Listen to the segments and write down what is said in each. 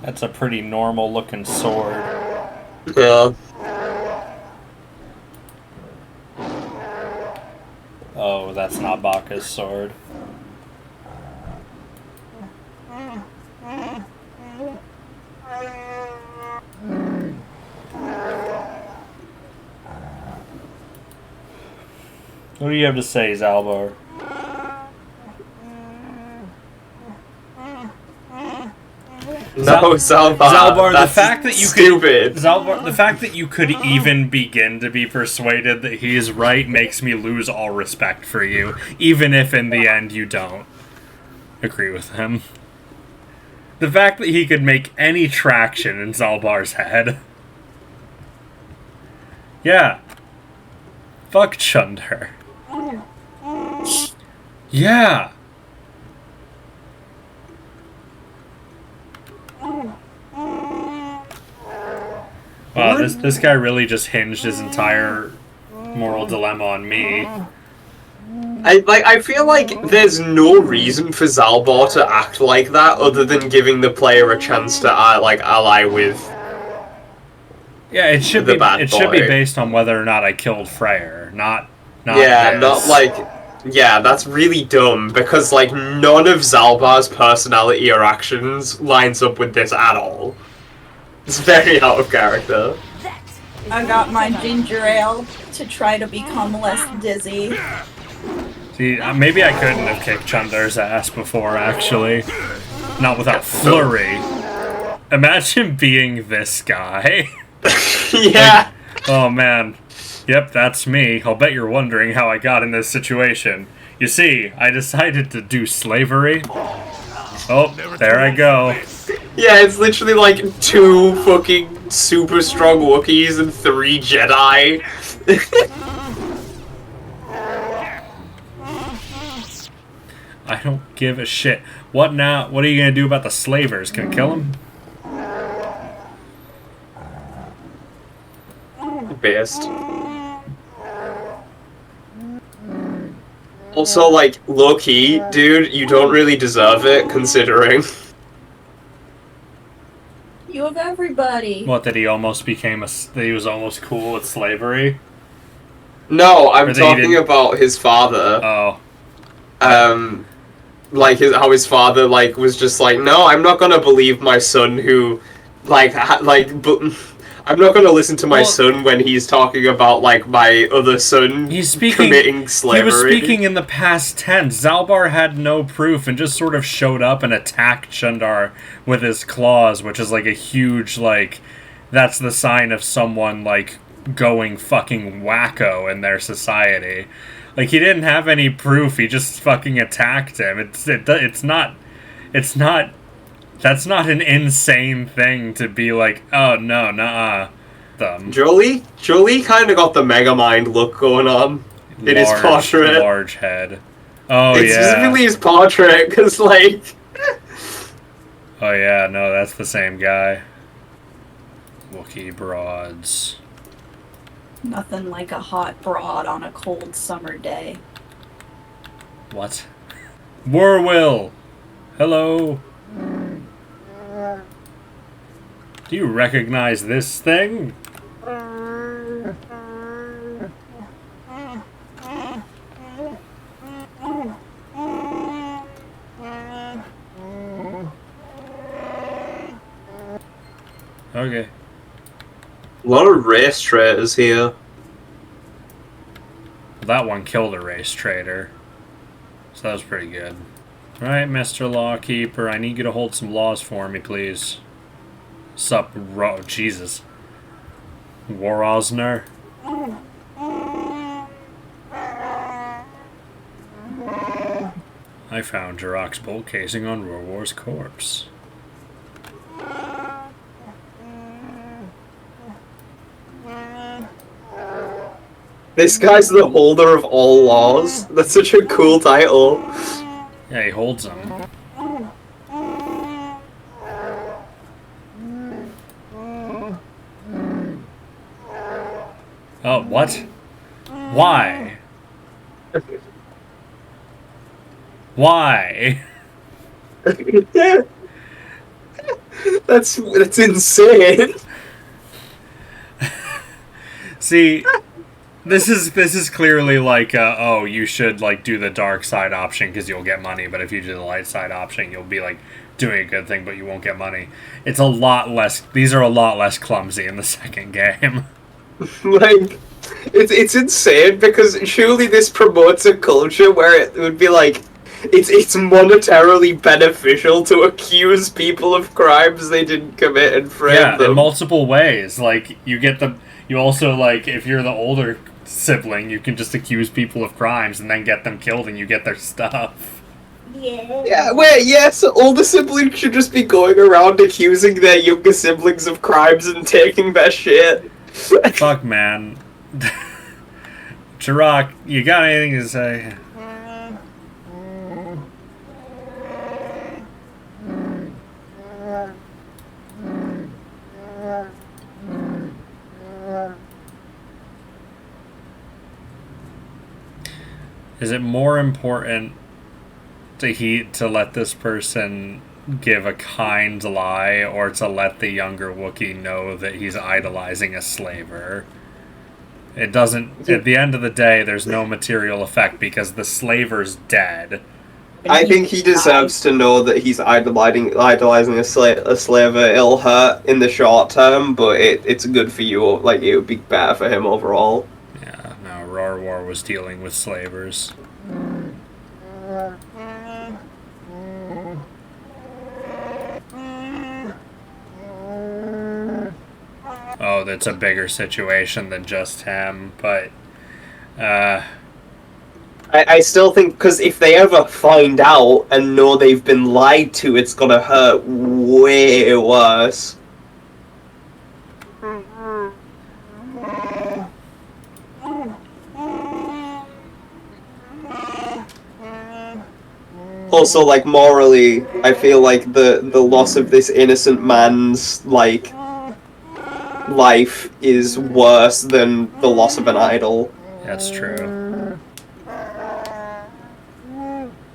That's a pretty normal looking sword. Yeah. Oh, that's not Baka's sword. What do you have to say, Zalbar? No, Zalbar. Zalbar, That's the fact that you stupid. Zalbar, the fact that you could even begin to be persuaded that he is right makes me lose all respect for you, even if in the end you don't agree with him. The fact that he could make any traction in Zalbar's head. Yeah. Fuck Chunder. Yeah. Wow, this guy really just hinged his entire moral dilemma on me. I feel like there's no reason for Zalbar to act like that other than giving the player a chance to ally with. Yeah, it should the be bad it should be boy. based on whether or not I killed Freyr, not Yeah, this. not like. Yeah, that's really dumb because like none of Zalbar's personality or actions lines up with this at all. It's very out of character. I got my ginger ale to try to become less dizzy. See, maybe I couldn't have kicked Chundar's ass before, actually. Not without flurry. Imagine being this guy. Yeah. Like, oh man. Yep, that's me. I'll bet you're wondering how I got in this situation. You see, I decided to do slavery. Oh, there I go. Yeah, it's literally like 2 fucking super strong Wookiees and 3 Jedi. I don't give a shit. What now? What are you gonna do about the slavers? Can I kill them? Best. Also, like, low-key, dude, you don't really deserve it, considering. You of everybody. What, that he almost became that he was almost cool with slavery? No, I'm talking about his father. Oh. Like, how his father, like, was just like, no, I'm not gonna believe my son who, like, I'm not gonna listen to my son when he's talking about, like, my other son committing slavery. He was speaking in the past tense. Zalbar had no proof and just sort of showed up and attacked Chundar with his claws, which is like a huge, like, that's the sign of someone, like, going fucking wacko in their society. Like, he didn't have any proof, he just fucking attacked him. It's not, that's not an insane thing to be like, oh no, nah. Jolie kind of got the Megamind look going on in his portrait. Large head. Oh, it's yeah. specifically his portrait, because, like... Oh, yeah, no, that's the same guy. Wookiee broads. Nothing like a hot broad on a cold summer day. What? Warwill! Hello! Do you recognize this thing? Okay. A lot of race traitors here. That one killed a race traitor. So that was pretty good. Alright, Mr. Lawkeeper, I need you to hold some laws for me, please. Sup, Jesus. War Osner? I found Jirok's bolt casing on Rorwar's corpse. This guy's the holder of all laws. That's such a cool title. Yeah, he holds them. Oh, what? Why? Why? That's insane. See, this is clearly like, oh, you should like do the dark side option because you'll get money, but if you do the light side option, you'll be like doing a good thing, but you won't get money. It's a lot less. These are a lot less clumsy in the second game. Like, it's insane because surely this promotes a culture where it would be like, it's monetarily beneficial to accuse people of crimes they didn't commit and frame them. In multiple ways. Like, you also, like, if you're the older sibling, you can just accuse people of crimes and then get them killed and you get their stuff. Yeah. So older siblings should just be going around accusing their younger siblings of crimes and taking their shit. Fuck, man. Chirac, you got anything to say? Is it more important to let this person give a kind lie, or to let the younger Wookiee know that he's idolizing a slaver? It doesn't. At the end of the day, there's no material effect because the slaver's dead. I think he deserves to know that he's idolizing a slaver. It'll hurt in the short term, but it's good for you. Like, it would be better for him overall. Yeah, no, Rarwar was dealing with slavers. Oh, that's a bigger situation than just him, but I still think, because if they ever find out and know they've been lied to, it's gonna hurt way worse. Also, like, morally, I feel like the loss of this innocent man's, like, life is worse than the loss of an idol. That's true.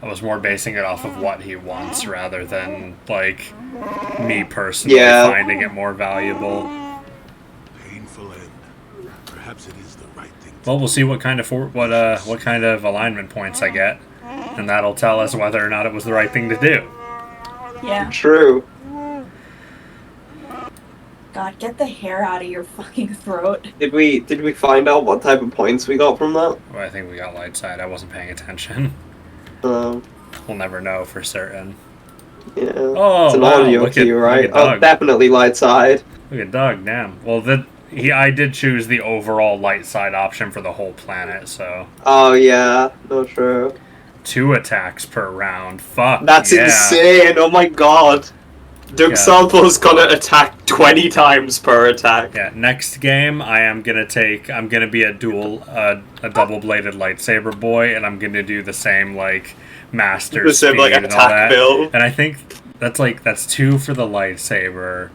I was more basing it off of what he wants rather than, like, me personally finding it more valuable. Painful end. Perhaps it is the right thing. Well, we'll see what kind of alignment points I get, and that'll tell us whether or not it was the right thing to do. Yeah. True. God, get the hair out of your fucking throat. Did we find out what type of points we got from that? Well, I think we got light side. I wasn't paying attention. We'll never know for certain. Yeah. Oh, it's an wow, audio cue, right? Oh, definitely light side. Look at Dhugg, damn. Well, I did choose the overall light side option for the whole planet, so. Oh yeah, no true. 2 attacks per round. Fuck. That's insane. Oh my god. Dhugg Salvo's gonna attack 20 times per attack. Yeah, next game I'm gonna be a double-bladed lightsaber boy, and I'm gonna do the same, like, master speed like, and all that. Build. And I think that's 2 for the lightsaber,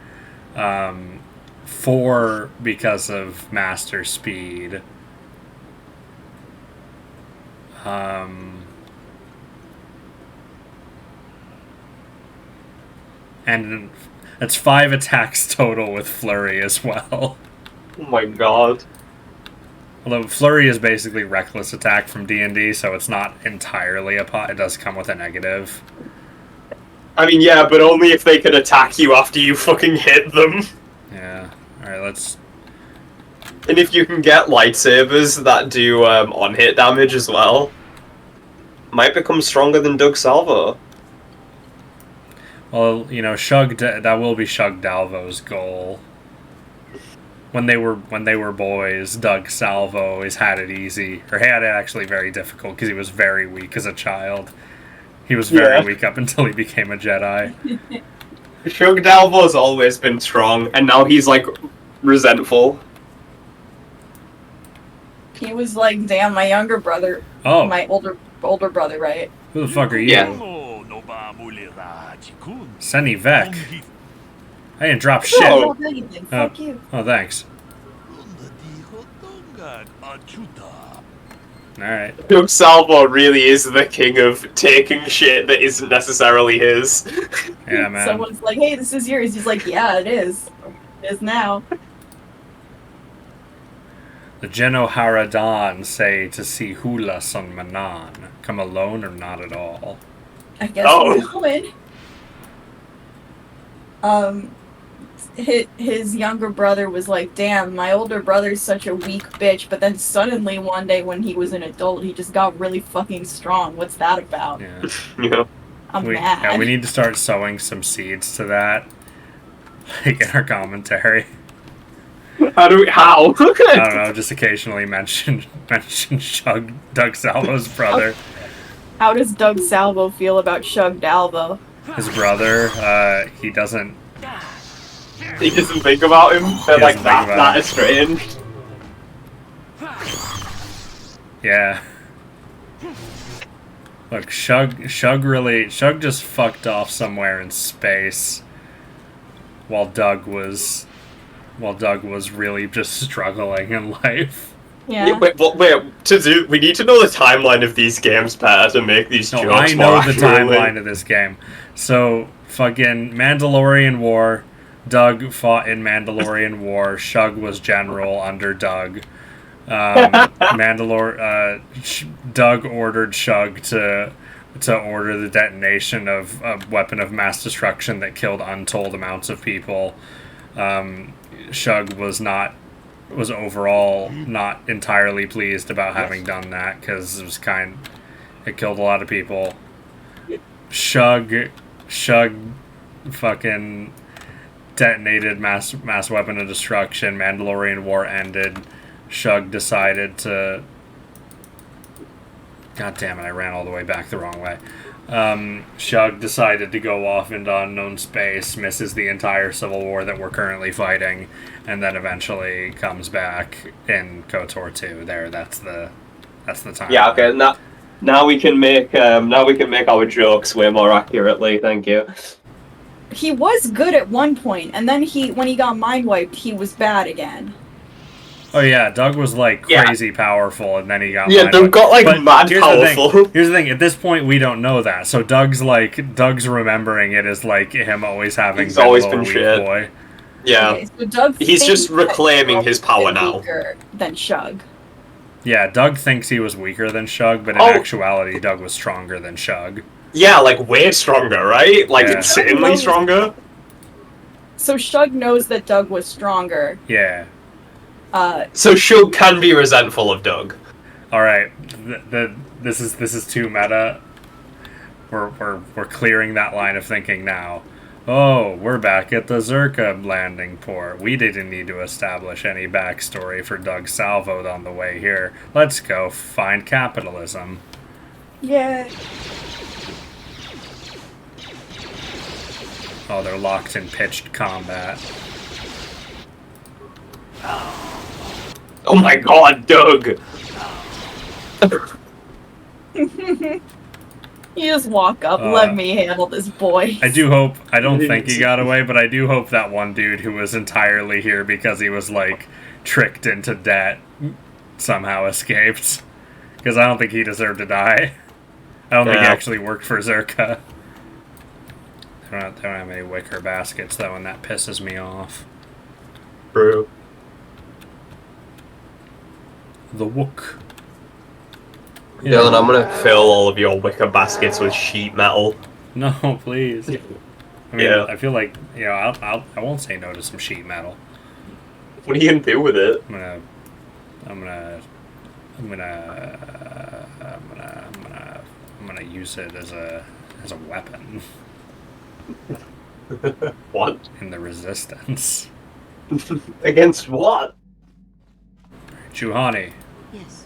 4 because of master speed. And that's 5 attacks total with Flurry as well. Oh my god. Although Flurry is basically reckless attack from D&D, so it's not entirely it does come with a negative. I mean, yeah, but only if they can attack you after you fucking hit them. Yeah. Alright, let's... And if you can get lightsabers that do on-hit damage as well, might become stronger than Dhugg Salvo. Well, you know, that will be Shug Dalvo's goal. When they were boys, Dhugg Salvo always had it easy, or had it actually very difficult because he was very weak as a child. He was very weak up until he became a Jedi. Shug Dalvo's always been strong, and now he's like resentful. He was like, damn, my younger brother. Oh. My older brother, right? Who the fuck are you? Yeah. Senny Vec. I didn't drop shit. Oh, Oh, thanks. Alright. Dhugg Salvo really is the king of taking shit that isn't necessarily his. Yeah, man. Someone's like, hey, this is yours. He's like, yeah, it is. It is now. The Genoharadan say to see Hula son Manan. Come alone or not at all? I guess we're going. His younger brother was like, damn, my older brother's such a weak bitch, but then suddenly one day when he was an adult, he just got really fucking strong. What's that about? Yeah. Yeah. I'm mad. Yeah, we need to start sowing some seeds to that. Like in our commentary. How? I don't know, just occasionally mention Dhugg Salvo's brother. How does Dhugg Salvo feel about Shug Dalvo? His brother, he doesn't... He doesn't think about him? They're like, that is strange. Yeah. Look, Shug just fucked off somewhere in space while Dhugg was really just struggling in life. Yeah. Wait, we need to know the timeline of these games, Pat, to make these jokes I know more the accurately. timeline of this game. So, fucking Mandalorian War, Dhugg fought in Mandalorian War, Shug was general under Dhugg. Dhugg ordered Shug to order the detonation of a weapon of mass destruction that killed untold amounts of people. Shug was overall not entirely pleased about having done that because it killed a lot of people. Shug fucking detonated mass weapon of destruction. Mandalorian War ended. Shug decided to... God damn it, I ran all the way back the wrong way. Shug decided to go off into unknown space, misses the entire civil war that we're currently fighting, and then eventually comes back in KOTOR 2. That's the time. Yeah, okay, now we can make our jokes way more accurately, thank you. He was good at one point, and then when he got mind wiped, he was bad again. Oh yeah, Dhugg was like crazy powerful, and then he got Dhugg got like mad powerful. Here's the thing. At this point, we don't know that. So Doug's remembering it as like him always having. He's always been shit. Boy. Yeah, okay, so Dhugg he's just reclaiming his power now. Weaker than Shug. Yeah, Dhugg thinks he was weaker than Shug, but in actuality, Dhugg was stronger than Shug. Yeah, like way stronger, right? Like insanely stronger. So Shug knows that Dhugg was stronger. Yeah. So Shug can be resentful of Dhugg. All right, this is too meta. We're clearing that line of thinking now. Oh, we're back at the Zerka landing port. We didn't need to establish any backstory for Dhugg Salvo on the way here. Let's go find capitalism. Yeah. Oh, they're locked in pitched combat. Oh my god, Dhugg! You just walk up, let me handle this boy. I don't think he got away, but I do hope that one dude who was entirely here because he was, like, tricked into debt somehow escaped. Because I don't think he deserved to die. I don't think he actually worked for Zerka. They don't have any wicker baskets, though, and that pisses me off. True. The Wook. Dylan, I'm gonna fill all of your wicker baskets with sheet metal. No, please. I mean, I feel like, I won't say no to some sheet metal. What are you gonna do with it? I'm gonna use it as a weapon. What? In the resistance. Against what? Juhani. Yes.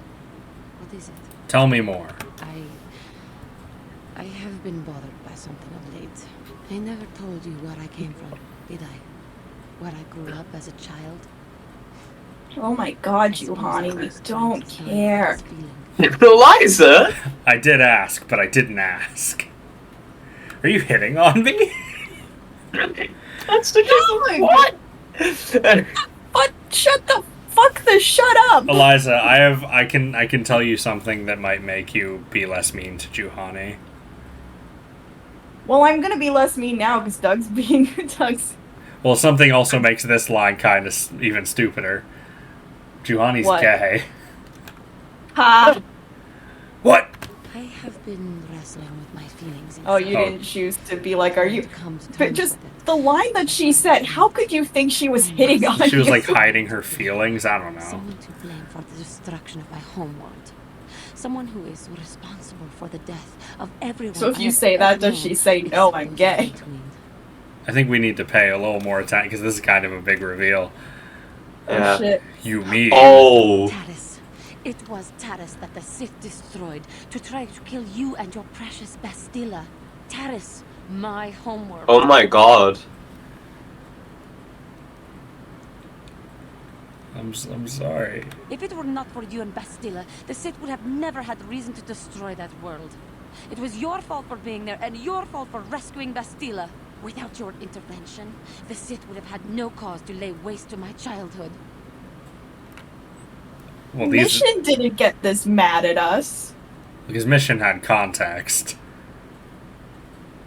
What is it? Tell me more. I have been bothered by something of late. I never told you where I came from, did I? Where I grew up as a child. Oh my god, Juhani, we don't care. Eliza! I did ask, but I didn't ask. Are you hitting on me? That's the what? What? Shut the fuck this, shut up! Eliza, I can tell you something that might make you be less mean to Juhani. Well, I'm gonna be less mean now because Doug's. Well, something also makes this line kind of even stupider. Juhani's What? gay. Ha! What? I have been wrestling with my feelings. Oh, you Oh. didn't choose to be like, are you? Come to But terms just with it. the line that she said, how could you think she was hitting on She was you? like hiding her feelings. I don't know. Someone to blame for the destruction of my homeworld. Someone who is responsible for the death of everyone. So if I you have say that, ever does known, she say, no, I'm exposed gay? in between. I think we need to pay a little more attention because this is kind of a big reveal. Oh shit. You mean? Oh. Taris. It was Taris that the Sith destroyed to try to kill you and your precious Bastilla. Taris, my homeworld. Oh my god. I'm sorry. If it were not for you and Bastilla, the Sith would have never had reason to destroy that world. It was your fault for being there, and your fault for rescuing Bastilla. Without your intervention, the Sith would have had no cause to lay waste to my childhood. Well, these Mission didn't get this mad at us. because Mission had context.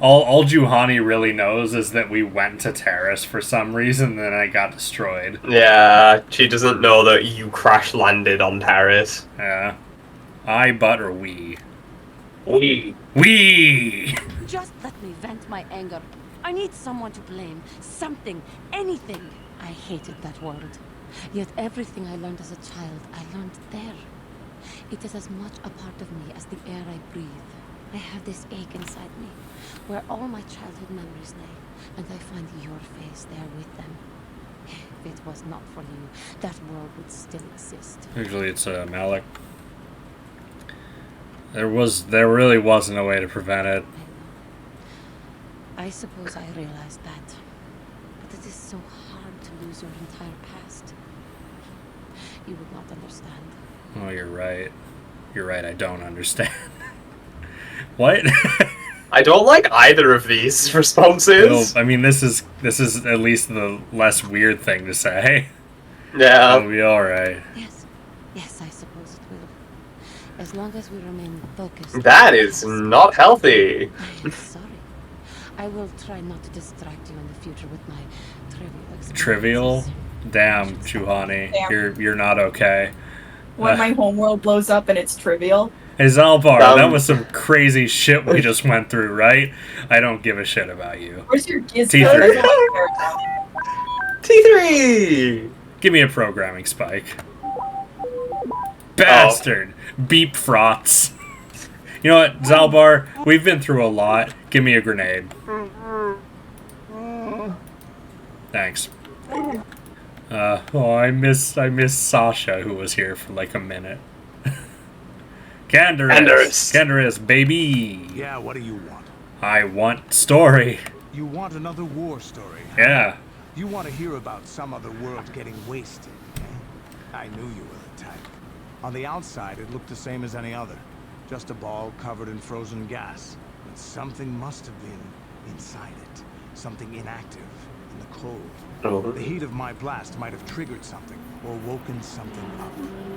All Juhani really knows is that we went to Terrace for some reason, and then I got destroyed. Yeah, she doesn't know that you crash landed on Terrace. Yeah. I, but, or we? We. We! Just let me vent my anger. I need someone to blame. Something. Anything. I hated that world. Yet everything I learned as a child, I learned there. It is as much a part of me as the air I breathe. I have this ache inside me, where all my childhood memories lay, and I find your face there with them. If it was not for you, that world would still exist. Usually it's Malik. There really wasn't a way to prevent it. I suppose I realized that. But it is so hard to lose your entire past. You would not understand. Oh, you're right. You're right, I don't understand. What? I don't like either of these responses. Well, I mean, this is at least the less weird thing to say. Yeah. It'll be alright. Yes. Yes, I suppose it will. As long as we remain focused. That is not healthy. I'm sorry. I will try not to distract you in the future with my trivial experiences. Trivial? Damn, Juhani. Damn. You're not okay. When my homeworld blows up and it's trivial. Hey, Zalbar, that was some crazy shit we just went through, right? I don't give a shit about you. Where's your T3. T3! Give me a programming spike. Bastard! Beep frots. You know what, Zalbar? We've been through a lot. Give me a grenade. Thanks. I miss Sasha, who was here for like a minute. Canderous, baby. Yeah, what do you want? I want story. You want another war story? Huh? Yeah. You want to hear about some other world getting wasted, eh? I knew you were the type. On the outside, it looked the same as any other. Just a ball covered in frozen gas. But something must have been inside it. Something inactive, in the cold. Oh. The heat of my blast might have triggered something, or woken something up.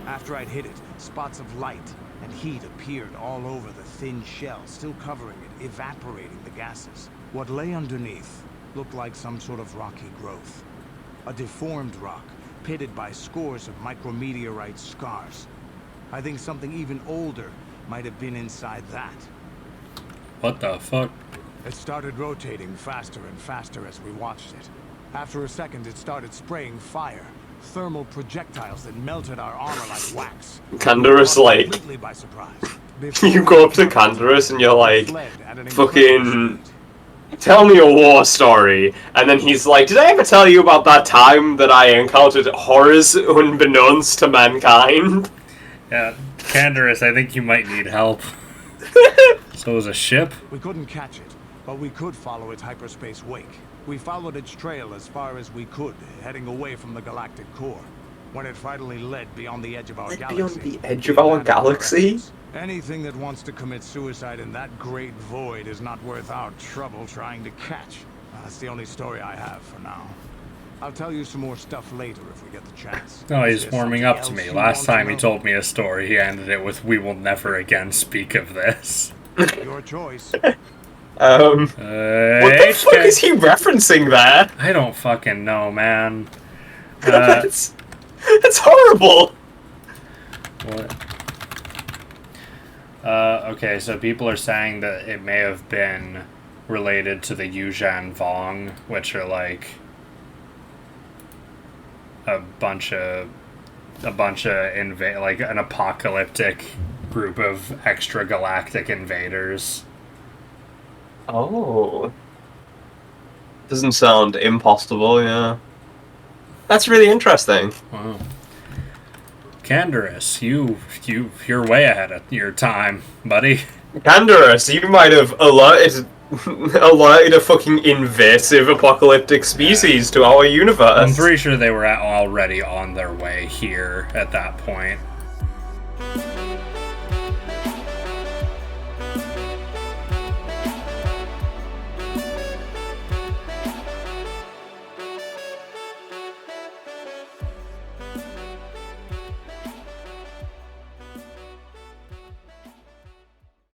After I'd hit it, spots of light and heat appeared all over the thin shell, still covering it, evaporating the gases. What lay underneath looked like some sort of rocky growth. A deformed rock, pitted by scores of micrometeorite scars. I think something even older might have been inside that. What the fuck? It started rotating faster and faster as we watched it. After a second, it started spraying fire. Thermal projectiles that melted our armor like wax. Canderous, like, Completely by surprise. you go up to Canderous and you're like, fucking, tell me a war story. And then he's like, did I ever tell you about that time that I encountered horrors unbeknownst to mankind? Yeah, Canderous, I think you might need help. So it was a ship? We couldn't catch it, but we could follow its hyperspace wake. We followed its trail as far as we could, heading away from the galactic core. When it finally led beyond the edge of our galaxy. Beyond the edge of our galaxy? Anything that wants to commit suicide in that great void is not worth our trouble trying to catch. That's the only story I have for now. I'll tell you some more stuff later if we get the chance. No, he's Is there warming something up to else me. you Last want time to he know? told me a story, he ended it with, "We will never again speak of this." Your choice. What the fuck is he referencing there? I don't fucking know, man. It's horrible. What? Okay, so people are saying that it may have been related to the Yuzhan Vong, which are like a bunch of like an apocalyptic group of extra galactic invaders. Oh. Doesn't sound impossible, yeah. That's really interesting. Wow. Candorus, you're way ahead of your time, buddy. Candorus, you might have alerted a fucking invasive apocalyptic species to our universe. I'm pretty sure they were already on their way here at that point.